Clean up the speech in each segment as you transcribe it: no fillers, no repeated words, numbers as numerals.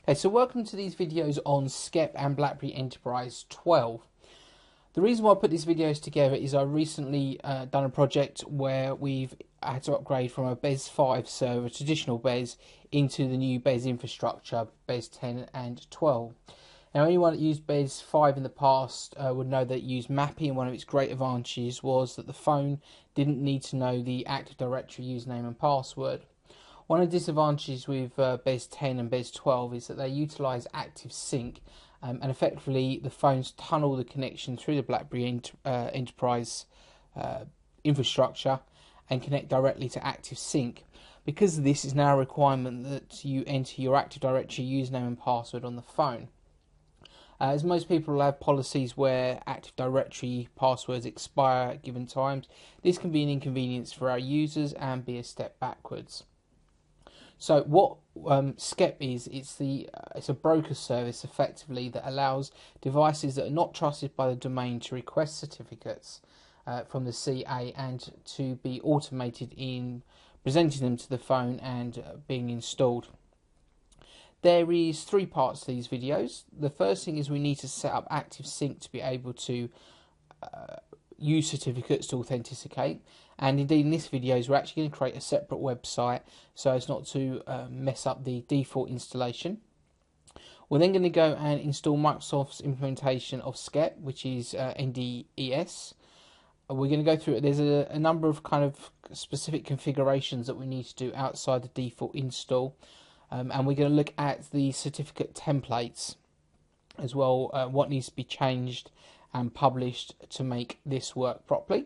Okay, so welcome to these videos on SCEP and Blackberry Enterprise 12. The reason why I put these videos together is I recently done a project where we've had to upgrade from a BES 5 server, traditional BES, into the new BES infrastructure, BES 10 and 12. Now, anyone that used BES 5 in the past would know that it used mapping, and one of its great advantages was that the phone didn't need to know the Active Directory username and password. One of the disadvantages with BES 10 and BES 12 is that they utilise ActiveSync, and effectively the phones tunnel the connection through the Blackberry Enterprise infrastructure and connect directly to ActiveSync. Because of this, is now a requirement that you enter your Active Directory username and password on the phone. As most people will have policies where Active Directory passwords expire at given times, this can be an inconvenience for our users and be a step backwards. So what SCEP is, it's a broker service effectively that allows devices that are not trusted by the domain to request certificates from the CA and to be automated in presenting them to the phone and being installed. There is three parts to these videos. The first thing is we need to set up ActiveSync to be able to use certificates to authenticate, and indeed in this video we're actually going to create a separate website so as not to mess up the default installation. We're then going to go and install Microsoft's implementation of SCEP, which is NDES. We're going to go through it. There's a number of kind of specific configurations that we need to do outside the default install, and we're going to look at the certificate templates as well, what needs to be changed and published to make this work properly.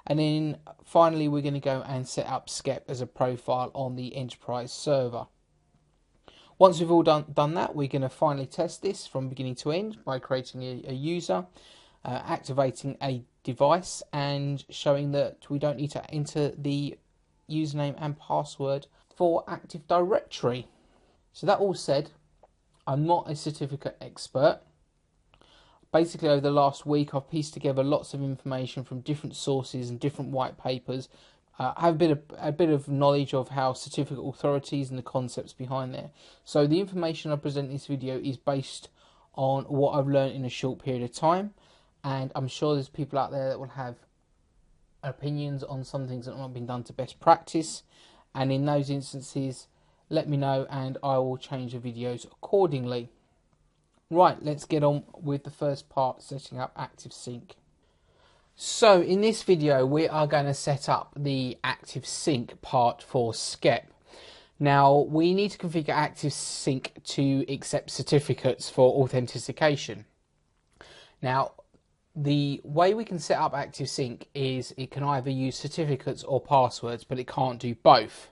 And then finally we're going to go and set up SCEP as a profile on the enterprise server. Once we've all done that, we're going to finally test this from beginning to end by creating a user, activating a device and showing that we don't need to enter the username and password for Active Directory. So that all said, I'm not a certificate expert. Basically, over the last week, I've pieced together lots of information from different sources and different white papers. I have a bit of knowledge of how certificate authorities and the concepts behind there. So the information I present in this video is based on what I've learned in a short period of time, and I'm sure there's people out there that will have opinions on some things that have not been done to best practice, and in those instances, let me know and I will change the videos accordingly. Right, let's get on with the first part, setting up ActiveSync. So in this video we are going to set up the ActiveSync part for SCEP. Now we need to configure ActiveSync to accept certificates for authentication. Now the way we can set up ActiveSync is it can either use certificates or passwords, but it can't do both.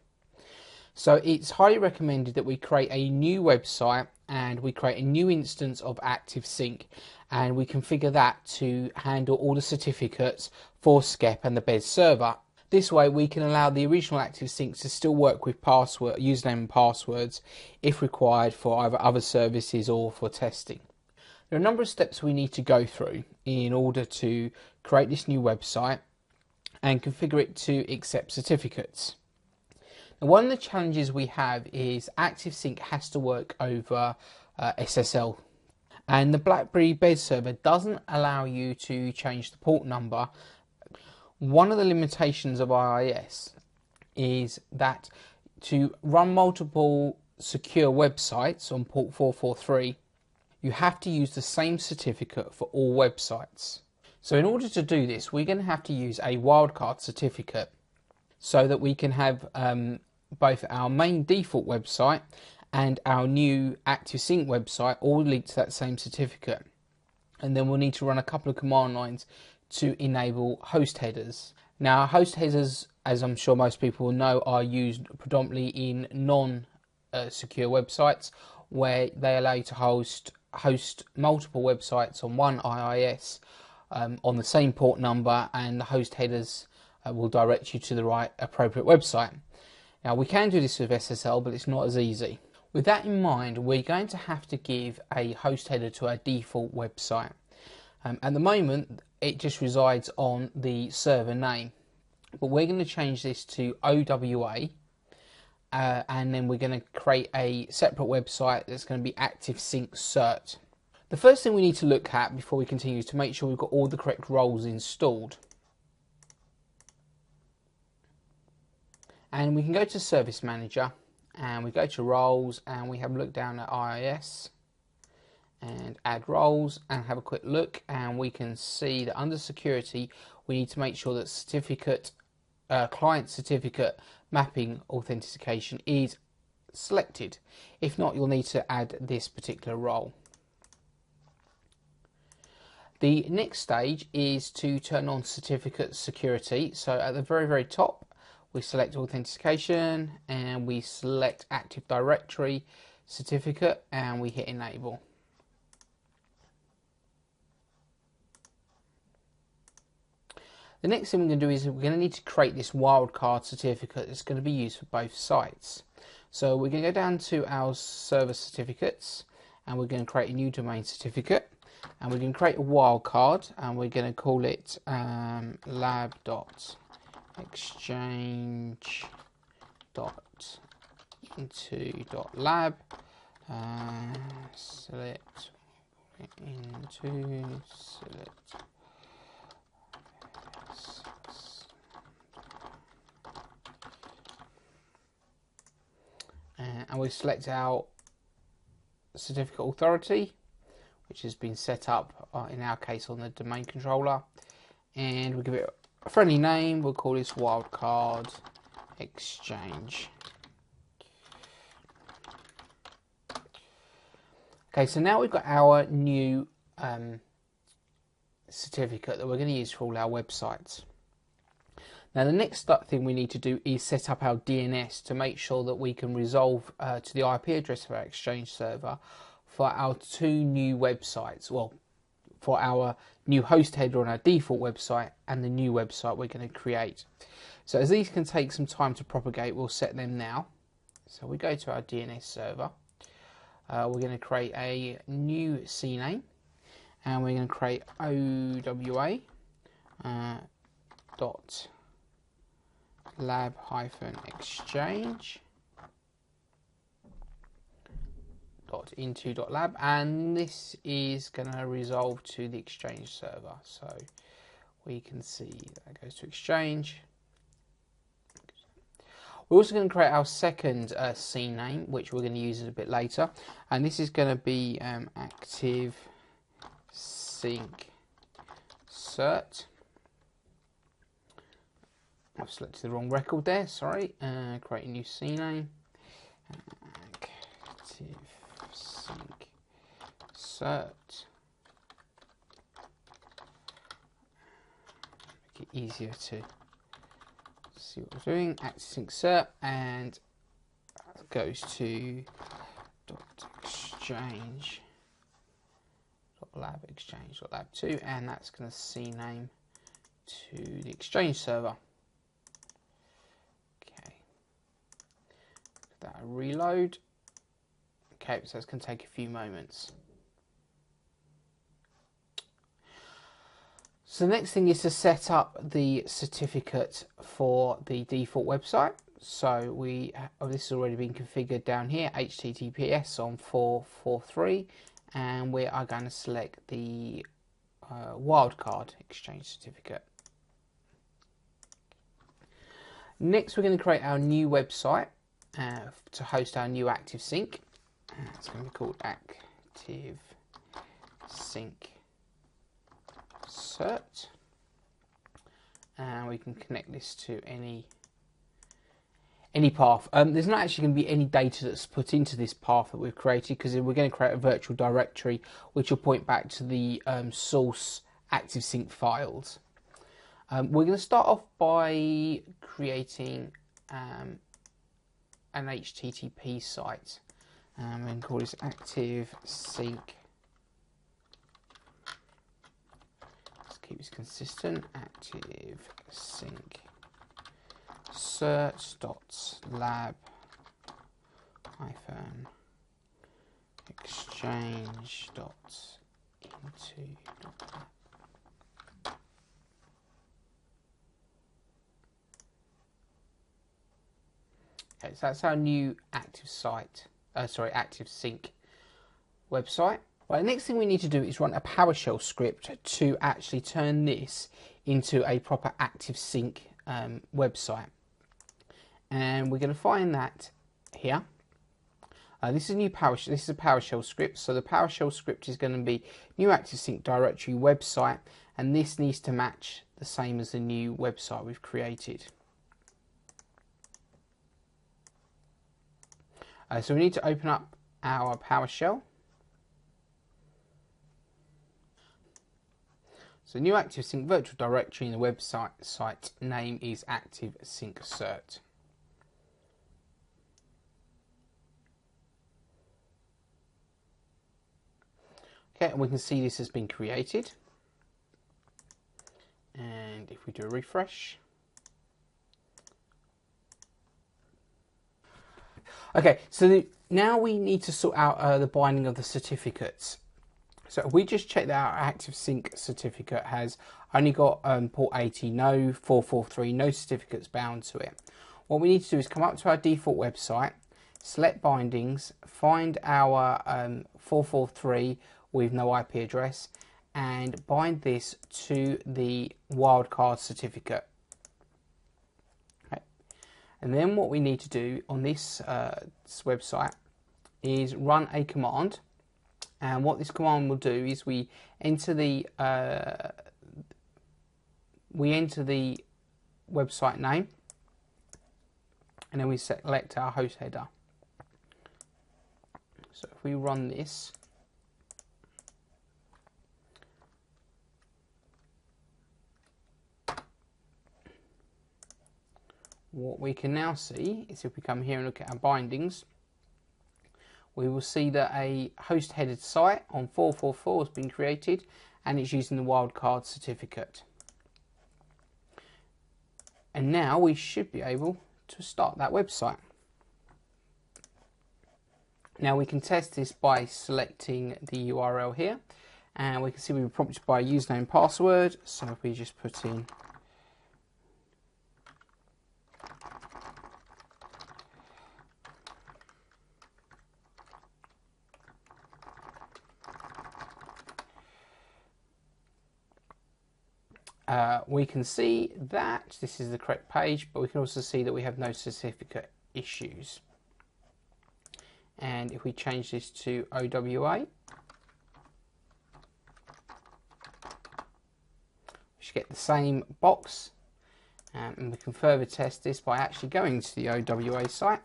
So it's highly recommended that we create a new website and we create a new instance of ActiveSync, and we configure that to handle all the certificates for SCEP and the BES server. This way we can allow the original ActiveSync to still work with username and passwords if required for either other services or for testing. There are a number of steps we need to go through in order to create this new website and configure it to accept certificates. Now, one of the challenges we have is ActiveSync has to work over SSL, and the Blackberry BES server doesn't allow you to change the port number. One of the limitations of IIS is that to run multiple secure websites on port 443, you have to use the same certificate for all websites. So in order to do this, we're going to have to use a wildcard certificate so that we can have both our main default website and our new ActiveSync website all linked to that same certificate. And then we'll need to run a couple of command lines to enable host headers. Now, host headers, as I'm sure most people will know, are used predominantly in non-secure websites where they allow you to host multiple websites on one IIS on the same port number, and the host headers will direct you to the right appropriate website. Now we can do this with SSL, but it's not as easy. With that in mind, we're going to have to give a host header to our default website. At the moment, it just resides on the server name, but we're going to change this to OWA and then we're going to create a separate website that's going to be ActiveSync Cert. The first thing we need to look at before we continue is to make sure we've got all the correct roles installed. And we can go to Service Manager and we go to Roles and we have a look down at IIS and add roles and have a quick look, and we can see that under security we need to make sure that client certificate mapping authentication is selected. If not, you'll need to add this particular role. The next stage is to turn on certificate security. So at the very top we select authentication and we select Active Directory certificate and we hit enable. The next thing we're going to do is we're going to need to create this wildcard certificate that's going to be used for both sites. So we're going to go down to our server certificates and we're going to create a new domain certificate, and we're going to create a wildcard and we're going to call it lab.exchange.into.lab. Select into select. And we select our certificate authority, which has been set up in our case on the domain controller, and we'll give it a friendly name. We'll call this wildcard exchange. Okay, so now we've got our new certificate that we're going to use for all our websites. Now the next thing we need to do is set up our DNS to make sure that we can resolve to the IP address of our Exchange server for our two new websites. Well, for our new host header on our default website and the new website we're going to create. So as these can take some time to propagate, we'll set them now. So we go to our DNS server. We're going to create a new CNAME and we're going to create OWA dot lab-exchange .into.lab, and this is going to resolve to the Exchange server. So we can see that goes to Exchange. We're also going to create our second CNAME, which we're going to use a bit later, and this is going to be ActiveSync Cert. I've selected the wrong record there, sorry. Create a new CNAME. ActiveSync Cert. Make it easier to see what we're doing. ActiveSync Cert, and it goes to .exchange .lab exchange .lab2, and that's going to CNAME to the Exchange server. That reload. Okay, so it's going to take a few moments. So the next thing is to set up the certificate for the default website. So this has already been configured down here, HTTPS on 443, and we are going to select the wildcard exchange certificate. Next, we're going to create our new website to host our new ActiveSync. It's going to be called ActiveSync Cert, and we can connect this to any path. There's not actually going to be any data that's put into this path that we've created, because we're going to create a virtual directory which will point back to the source ActiveSync files. We're going to start off by creating an HTTP site. We're going to call this ActiveSync. Let's keep this consistent. ActiveSync search.lab-exchange.into.lab. Okay, so that's our new ActiveSync website. Right, the next thing we need to do is run a PowerShell script to actually turn this into a proper ActiveSync website. And we're going to find that here. This is a new PowerShell. This is a PowerShell script. So the PowerShell script is going to be new ActiveSync directory website, and this needs to match the same as the new website we've created. So we need to open up our PowerShell. So new ActiveSync virtual directory in the website site name is ActiveSync cert. Okay, and we can see this has been created. And if we do a refresh. Okay, so now we need to sort out the binding of the certificates. So if we just check that our ActiveSync certificate has only got port 80, no 443, no certificates bound to it. What we need to do is come up to our default website, select bindings, find our 443 with no IP address, and bind this to the wildcard certificate. Okay. And then what we need to do on this website is run a command. And what this command will do is we enter the website name, and then we select our host header. So if we run this, what we can now see is if we come here and look at our bindings, we will see that a host headed site on 444 has been created, and it's using the wildcard certificate. And now we should be able to start that website. Now we can test this by selecting the URL here, and we can see we were prompted by a username and password. So if we just put in we can see that this is the correct page, but we can also see that we have no certificate issues. And if we change this to OWA, we should get the same box, and we can further test this by actually going to the OWA site.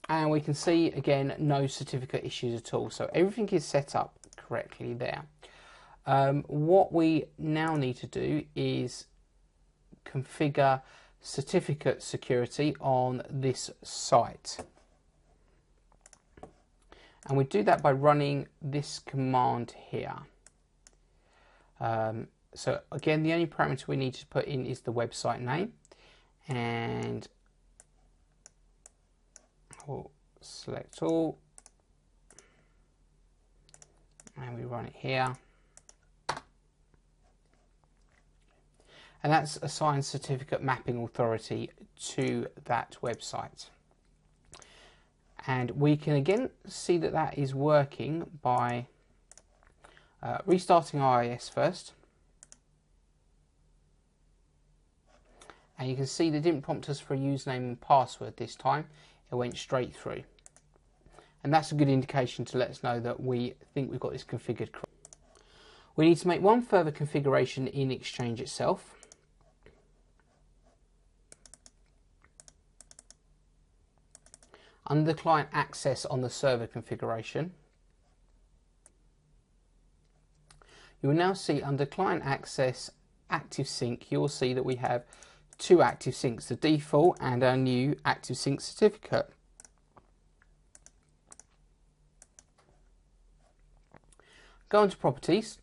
And we can see again no certificate issues at all, so everything is set up correctly there. What we now need to do is configure certificate security on this site, and we do that by running this command here. So again, the only parameter we need to put in is the website name, and we'll select all, and we run it here, and that's assigned certificate mapping authority to that website. And we can again see that that is working by restarting IIS first, and you can see they didn't prompt us for a username and password this time. It went straight through, and that's a good indication to let us know that we think we've got this configured correctly. We need to make one further configuration in Exchange itself. Under the client access on the server configuration, you will now see under client access ActiveSync, you will see that we have two ActiveSyncs, the default and our new ActiveSync certificate. Go into properties.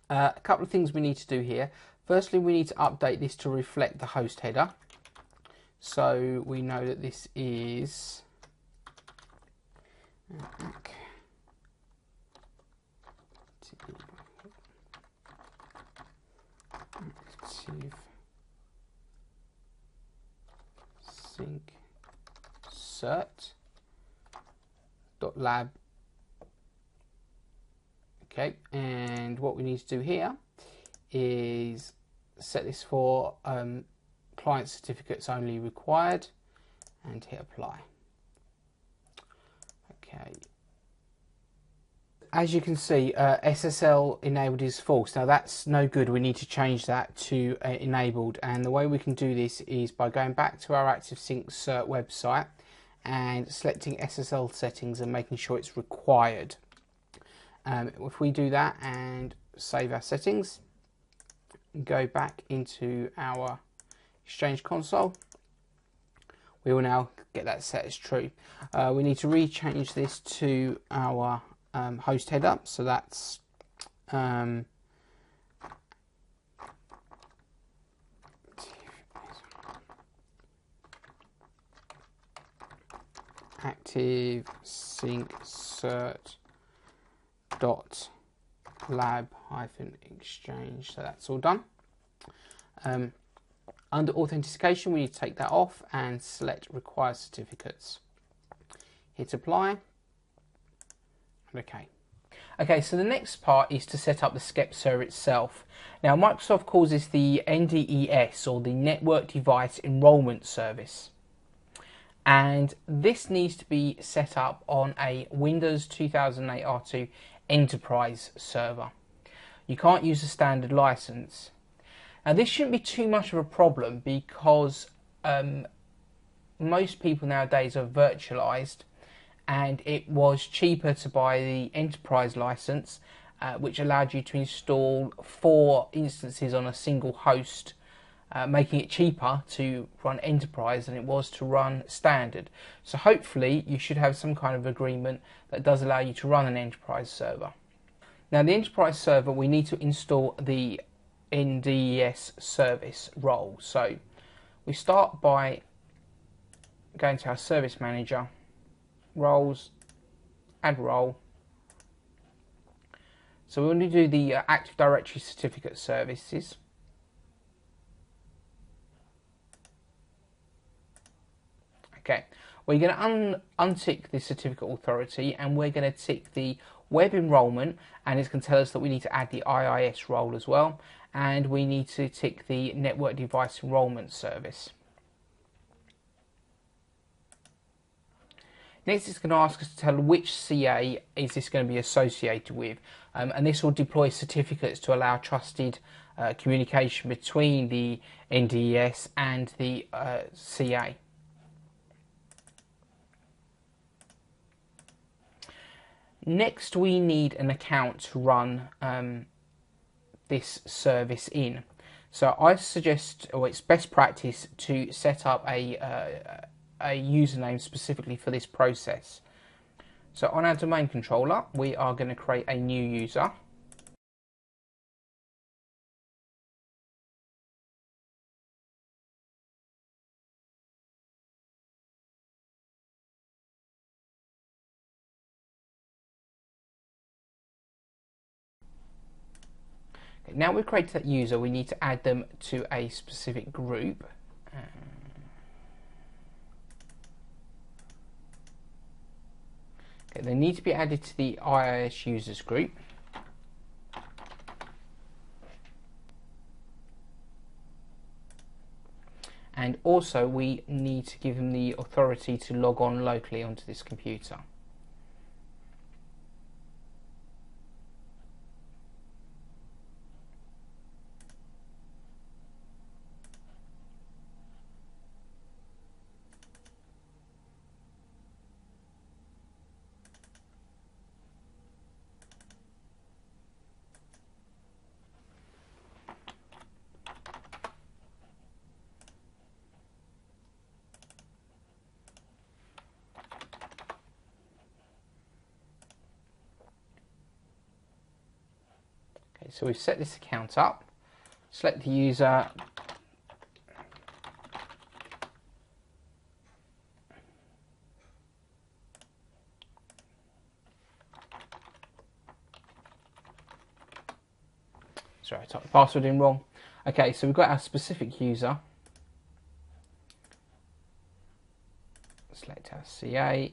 A couple of things we need to do here. Firstly, we need to update this to reflect the host header. So we know that this is ActiveSync cert.lab. Okay, and what we need to do here is set this for client certificates only required and hit apply. Okay. As you can see, SSL enabled is false. Now that's no good. We need to change that to enabled, and the way we can do this is by going back to our ActiveSync cert website and selecting SSL settings and making sure it's required. If we do that and save our settings, go back into our Exchange console, we will now get that set as true. We need to rechange this to our host header, so that's ActiveSync cert.lab-exchange. So that's all done. Under authentication, we need to take that off and select require certificates. Hit apply. Okay. Okay, so the next part is to set up the SCEP server itself. Now, Microsoft calls this the NDES, or the Network Device Enrollment Service. And this needs to be set up on a Windows 2008 R2 Enterprise server. You can't use a standard license. Now, this shouldn't be too much of a problem because most people nowadays are virtualized, and it was cheaper to buy the Enterprise license, which allowed you to install 4 instances on a single host, making it cheaper to run Enterprise than it was to run Standard. So hopefully you should have some kind of agreement that does allow you to run an Enterprise server. Now, the Enterprise server, we need to install the NDES service role. So we start by going to our Service Manager, Roles, Add Role. So we want to do the Active Directory Certificate Services. Okay, we're going to untick the certificate authority, and we're going to tick the web enrollment, and it's going to tell us that we need to add the IIS role as well, and we need to tick the network device enrollment service. Next, it's going to ask us to tell which CA is this going to be associated with, and this will deploy certificates to allow trusted communication between the NDES and the CA. Next, we need an account to run this service in. So I suggest, or it's best practice, to set up a username specifically for this process. So on our domain controller, we are going to create a new user. Now we've created that user, we need to add them to a specific group. Okay, they need to be added to the IIS users group. And also we need to give them the authority to log on locally onto this computer. Okay, so we've set this account up, select the user, sorry, I typed the password in wrong. Okay, so we've got our specific user. select our CA.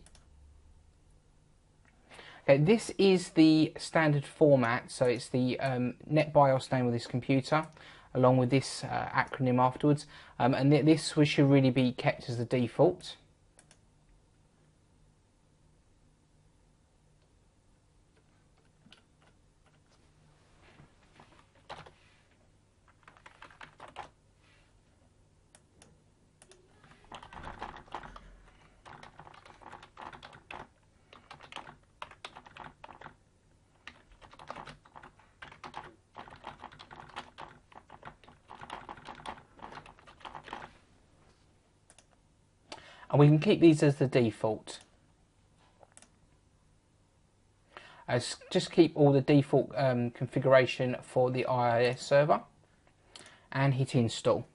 Okay, this is the standard format, so it's the NetBIOS name of this computer, along with this acronym afterwards, and this should really be kept as the default. And we can keep these as the default. Just keep all the default configuration for the IIS server and hit install.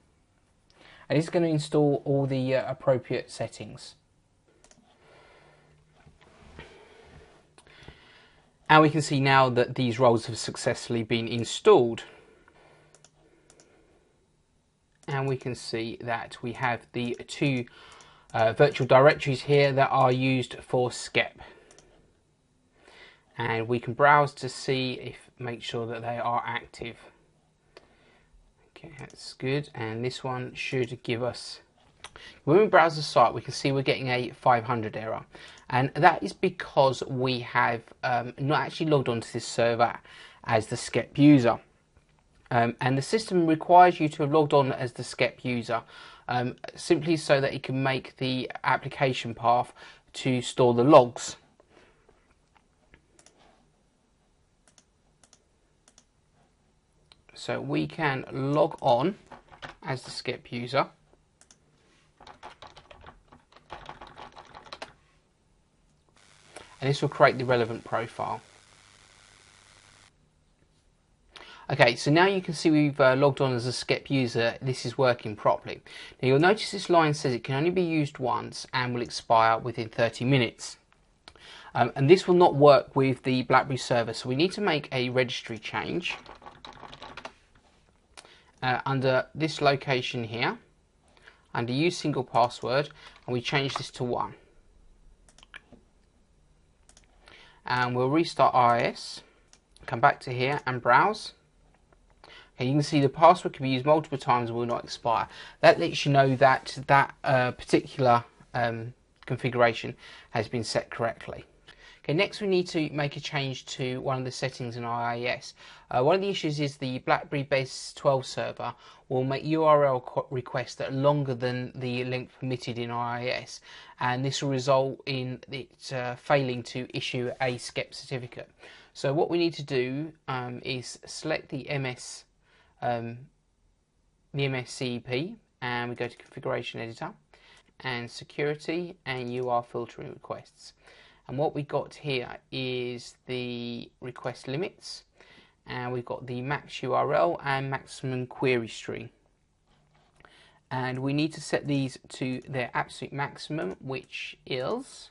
And it's going to install all the appropriate settings. And we can see now that these roles have successfully been installed. And we can see that we have the two virtual directories here that are used for SCEP. And we can browse to see make sure that they are active. Okay, that's good. And this one should give us, when we browse the site, we can see we're getting a 500 error. And that is because we have not actually logged onto this server as the SCEP user. And the system requires you to have logged on as the SCEP user, simply so that it can make the application path to store the logs. So we can log on as the SCEP user. And this will create the relevant profile. Okay, so now you can see we've logged on as a SCEP user. This is working properly. Now you'll notice this line says it can only be used once and will expire within 30 minutes. And this will not work with the BlackBerry server, so we need to make a registry change under this location here, under use single password, and we change this to 1. And we'll restart IIS, come back to here and browse. Okay, you can see the password can be used multiple times and will not expire. That lets you know that that particular configuration has been set correctly. Okay, next we need to make a change to one of the settings in IIS. One of the issues is the BlackBerry BES 12 server will make URL requests that are longer than the length permitted in IIS, and this will result in it failing to issue a SCEP certificate. So what we need to do is select the SCEP, and we go to Configuration Editor and Security, and you are filtering requests. And what we got here is the request limits, and we've got the max URL and maximum query string. And we need to set these to their absolute maximum, which is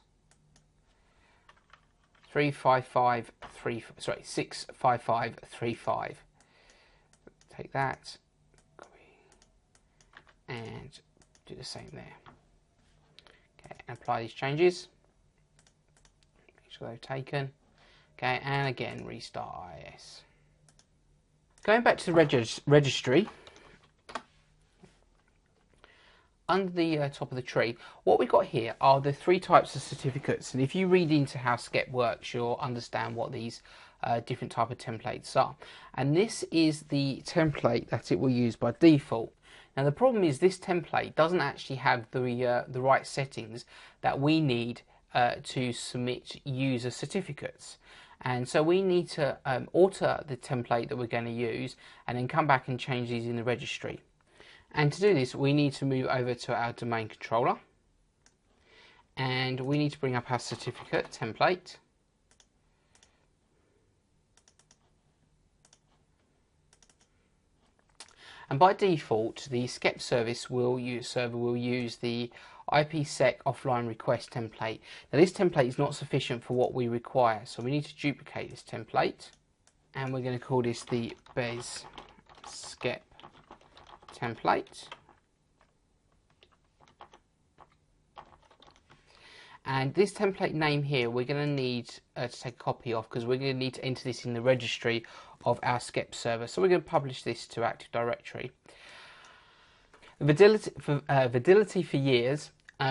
65535. Take that and do the same there. Okay, and apply these changes. Make sure they're taken. Okay, and again restart IIS. Going back to the registry, under the top of the tree, what we've got here are the 3 types of certificates, and if you read into how SCEP works, you'll understand what these different type of templates are. And this is the template that it will use by default. Now the problem is this template doesn't actually have the right settings that we need to submit user certificates. And so we need to alter the template that we're going to use and then come back and change these in the registry. And to do this, we need to move over to our domain controller, and we need to bring up our certificate template. And by default, the SCEP server will use the IPsec offline request template. Now this template is not sufficient for what we require, so we need to duplicate this template, and we're going to call this the BES SCEP template. And this template name here, we're going to need to take a copy of, because we're going to need to enter this in the registry of our SCEP server. So we're going to publish this to Active Directory. Validity for years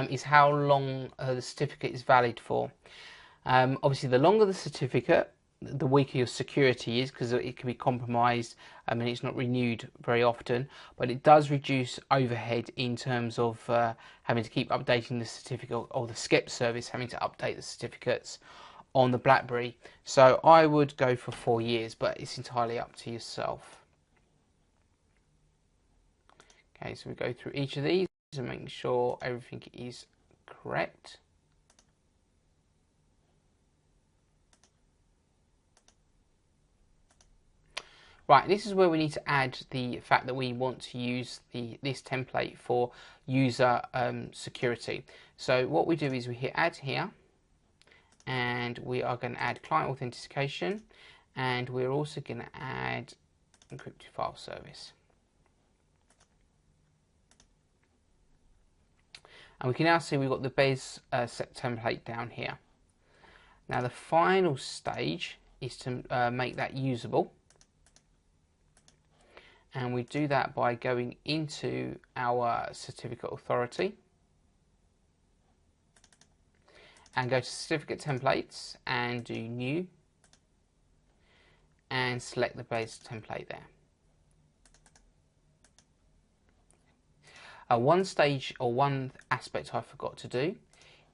is how long the certificate is valid for. Obviously, the longer the certificate, the weaker your security is, because it can be compromised and it's not renewed very often, but it does reduce overhead in terms of having to keep updating the certificate, or the SCEP service having to update the certificates on the BlackBerry. So I would go for 4 years, but it's entirely up to yourself. Okay, so we go through each of these and make sure everything is correct. Right, this is where we need to add the fact that we want to use this template for user security. So what we do is we hit add here, and we are going to add client authentication, and we're also going to add encrypted file service. And we can now see we've got the BES set template down here. Now the final stage is to make that usable. And we do that by going into our certificate authority and go to certificate templates and do new and select the BES template there. One stage, or one aspect I forgot to do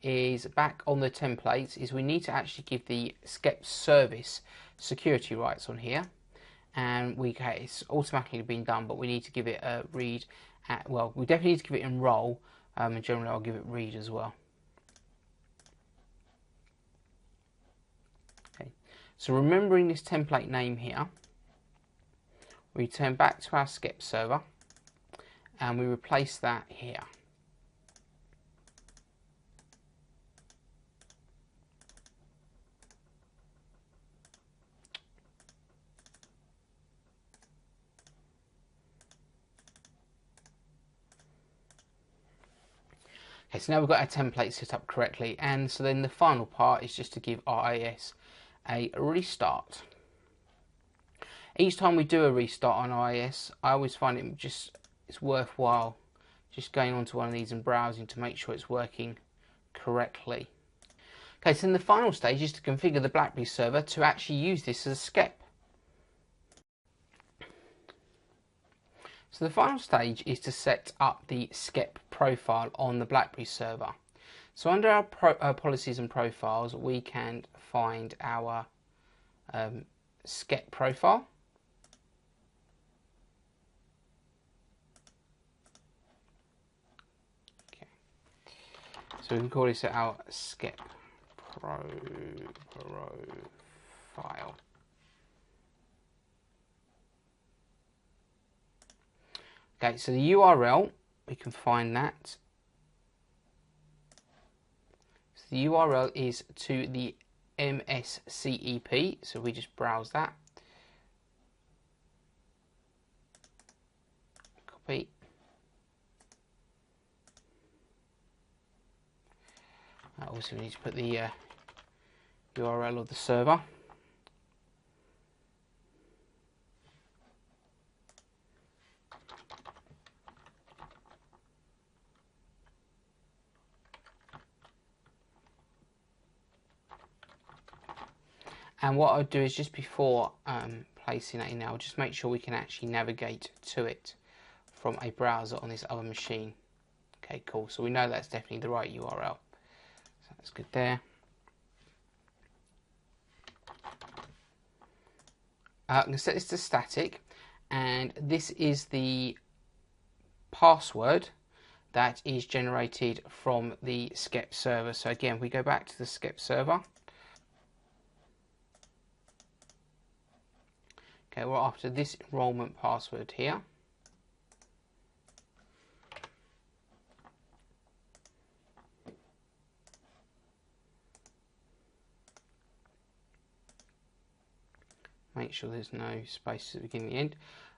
is, back on the templates, is we need to actually give the SCEP service security rights on here. And it's automatically been done, but we need to give it a read. Well, we definitely need to give it enroll, and generally I'll give it read as well. Okay, so remembering this template name here, we turn back to our SCEP server and we replace that here. Okay, so now we've got our template set up correctly, and so then the final part is just to give RIS a restart. Each time we do a restart on RIS, I always find it's worthwhile just going onto one of these and browsing to make sure it's working correctly. Okay, so then the final stage is to configure the BlackBerry server to actually use this as a SCEP. So the final stage is to set up the SCEP profile on the BlackBerry server. So under our policies and profiles, we can find our SCEP profile. Okay. So we can call this our SCEP profile. Okay, so the URL, we can find that. So the URL is to the SCEP, so we just browse that. Copy. Also, we need to put the URL of the server. And what I'll do is, just before placing that in, I'll just make sure we can actually navigate to it from a browser on this other machine. Okay, cool. So we know that's definitely the right URL. So that's good there. I'm going to set this to static, and this is the password that is generated from the SCEP server. So again, we go back to the SCEP server. Okay, we're after this enrollment password here. Make sure there's no spaces at the beginning and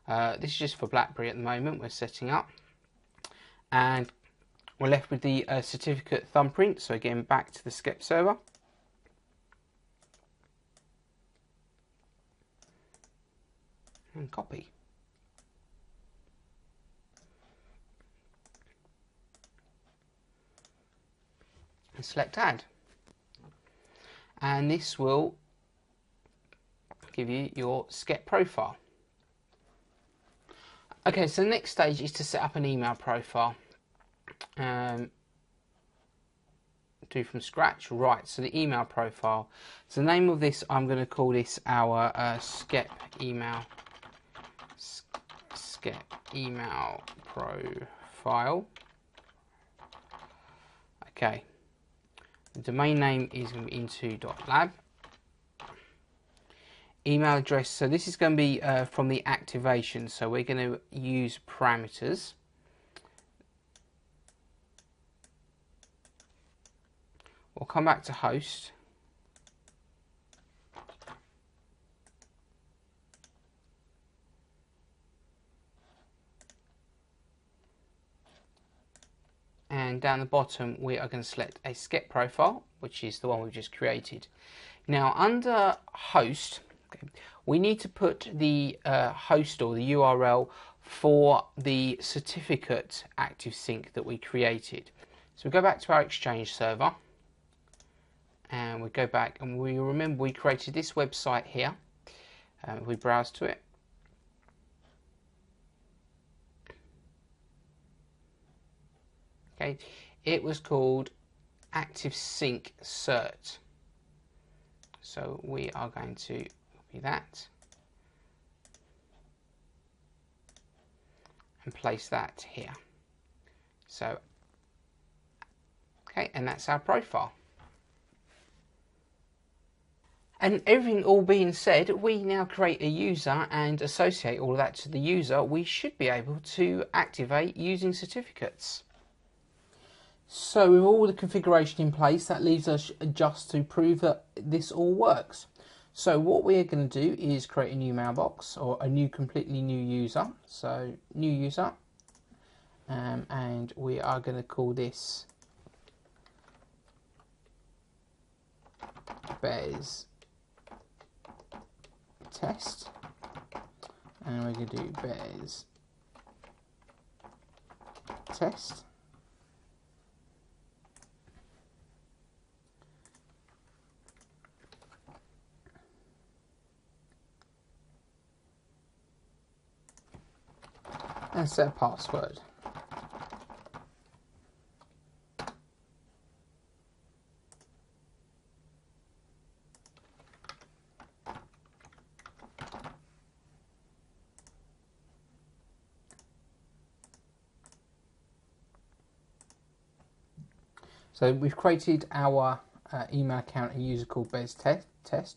the end. This is just for BlackBerry at the moment we're setting up. And We're left with the certificate thumbprint, so again back to the SCEP server. And copy. And select add. And this will give you your SCEP profile. Okay, so the next stage is to set up an email profile. Do from scratch. Right, so the email profile. So the name of this, I'm going to call this our SCEP email profile. Okay. The domain name is going to be into.lab. Email address, so this is going to be from the activation, so we're going to use parameters. We'll come back to host. And down the bottom we are going to select a SCEP profile, which is the one we've just created. Now under host, okay, we need to put the host or the URL for the certificate ActiveSync that we created. So we go back to our Exchange server and we go back and we remember we created this website here. We browse to it. Okay, it was called ActiveSync Cert. So we are going to copy that and place that here. So, okay, and that's our profile. And everything all being said, we now create a user and associate all of that to the user. We should be able to activate using certificates. So with all the configuration in place, that leaves us just to prove that this all works. So what we're going to do is create a new mailbox or a new completely new user. So new user, and we are going to call this BES test, and we're going to do BES test. And set a password. So we've created our email account, a user called BES test.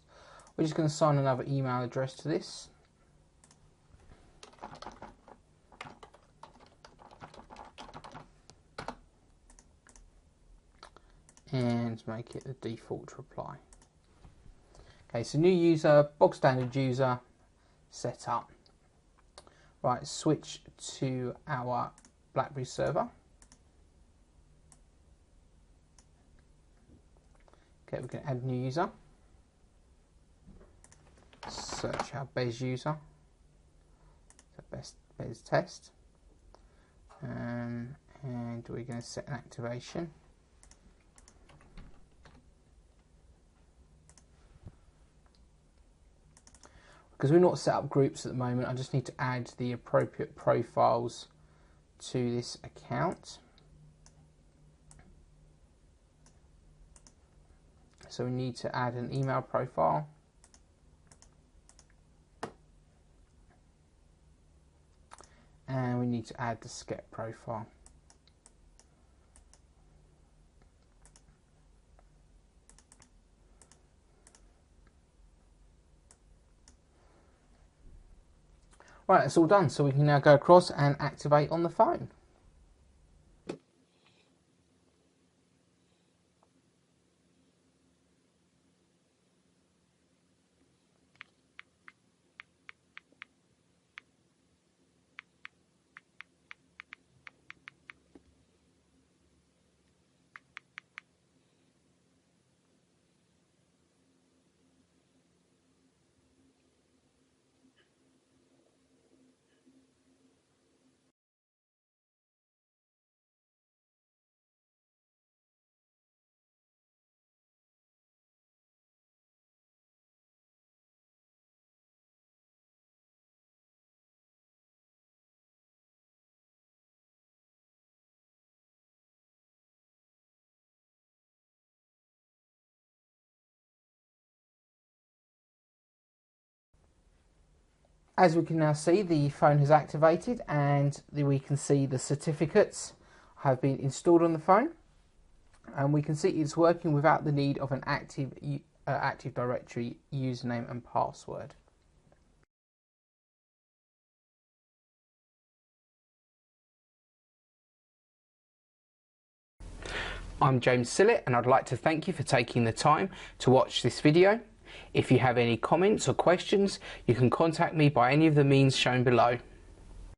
We're just going to assign another email address to this. And make it the default reply. Okay, so new user, bog standard user, set up. Right, switch to our Blackberry server. Okay, we're going to add a new user. Search our BES user. So BES test. And we're going to set an activation. Because we're not set up groups at the moment, I just need to add the appropriate profiles to this account. So we need to add an email profile. And we need to add the SCEP profile. Right, it's all done, so we can now go across and activate on the phone. As we can now see, the phone has activated and we can see the certificates have been installed on the phone, and we can see it's working without the need of an Active Directory username and password. I'm James Sillett, and I'd like to thank you for taking the time to watch this video. If you have any comments or questions, you can contact me by any of the means shown below.